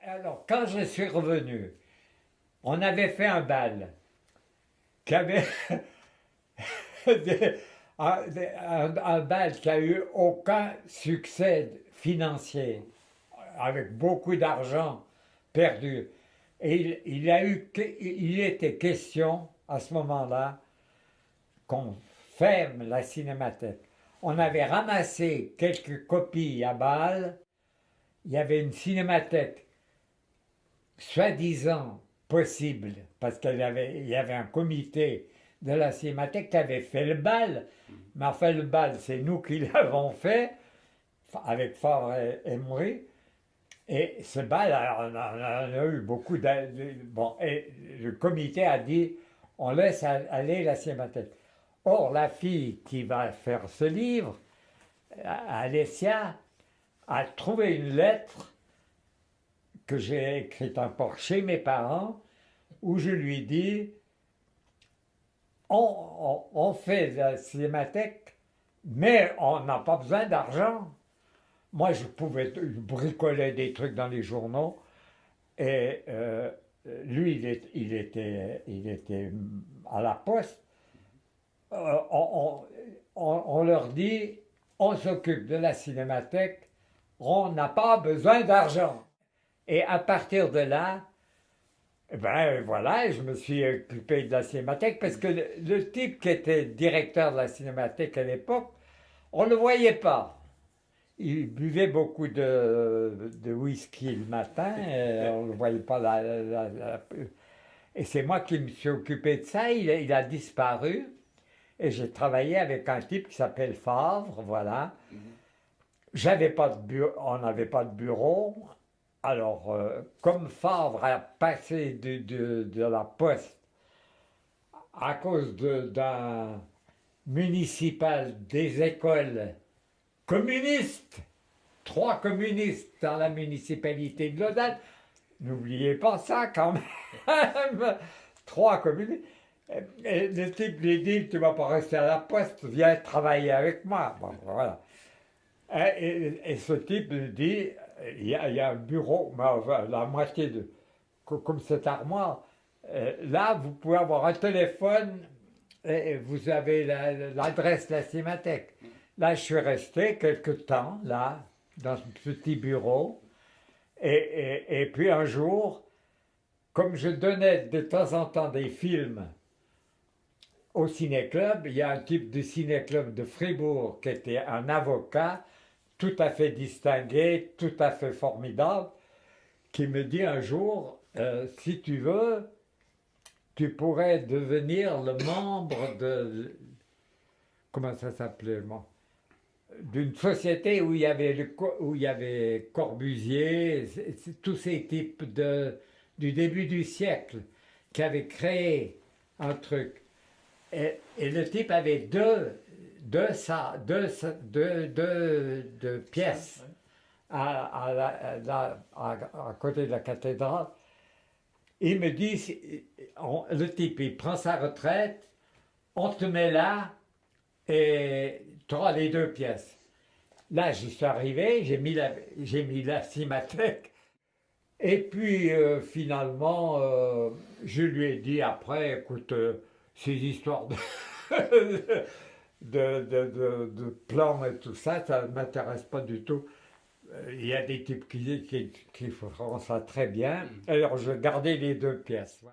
Alors, quand je suis revenu, on avait fait un bal qui avait des- un bal qui a eu aucun succès financier, avec beaucoup d'argent perdu. Et il était question à ce moment-là qu'on ferme la cinémathèque. On avait ramassé quelques copies à Bâle. Il y avait une cinémathèque soi-disant possible, parce il y avait un comité de la cinémathèque qui avait fait le bal. Mais enfin, le bal, c'est nous qui l'avons fait, avec Favre et Moury. Et ce bal, on a eu beaucoup bon, et le comité a dit, on laisse aller la cinémathèque. Or, la fille qui va faire ce livre, Alessia, a trouvé une lettre que j'ai écrite encore chez mes parents, où je lui dis, on fait la cinémathèque, mais on n'a pas besoin d'argent. Moi, je pouvais bricoler des trucs dans les journaux, et lui, il était à la poste. On leur dit, on s'occupe de la cinémathèque, on n'a pas besoin d'argent. Et à partir de là, ben voilà, je me suis occupé de la cinémathèque parce que le type qui était directeur de la cinémathèque à l'époque, on ne le voyait pas. Il buvait beaucoup de whisky le matin, on ne le voyait pas. Et c'est moi qui me suis occupé de ça, il a disparu. Et j'ai travaillé avec un type qui s'appelle Favre, voilà. J'avais pas de bureau, on n'avait pas de bureau. Alors, comme Favre a passé de la poste à cause d'un municipal des écoles communistes, 3 communistes dans la municipalité de Lausanne, n'oubliez pas ça quand même, 3 communistes. Et le type lui dit, tu ne vas pas rester à la poste, viens travailler avec moi. Bon, voilà. Et ce type lui dit, il y a un bureau, mais enfin, la moitié comme cette armoire, là vous pouvez avoir un téléphone et vous avez l'adresse de la cinémathèque. Là je suis resté quelque temps, là, dans ce petit bureau, et puis un jour, comme je donnais de temps en temps des films au ciné-club, il y a un type du ciné-club de Fribourg qui était un avocat, tout à fait distingué, tout à fait formidable, qui me dit un jour, si tu veux, tu pourrais devenir le membre comment ça s'appelait, d'une société où il y avait Corbusier, tous ces types du début du siècle, qui avaient créé un truc. Et le type avait deux pièces à côté de la cathédrale. Il me dit, le type, il prend sa retraite, on te met là et tu auras les 2 pièces. Là, j'y suis arrivé, j'ai mis la cinémathèque. Et puis, finalement, je lui ai dit après, écoute, ces histoires de plans et tout ça, ça ne m'intéresse pas du tout. Il y a des types qui feront ça très bien. Alors, je gardais les 2 pièces.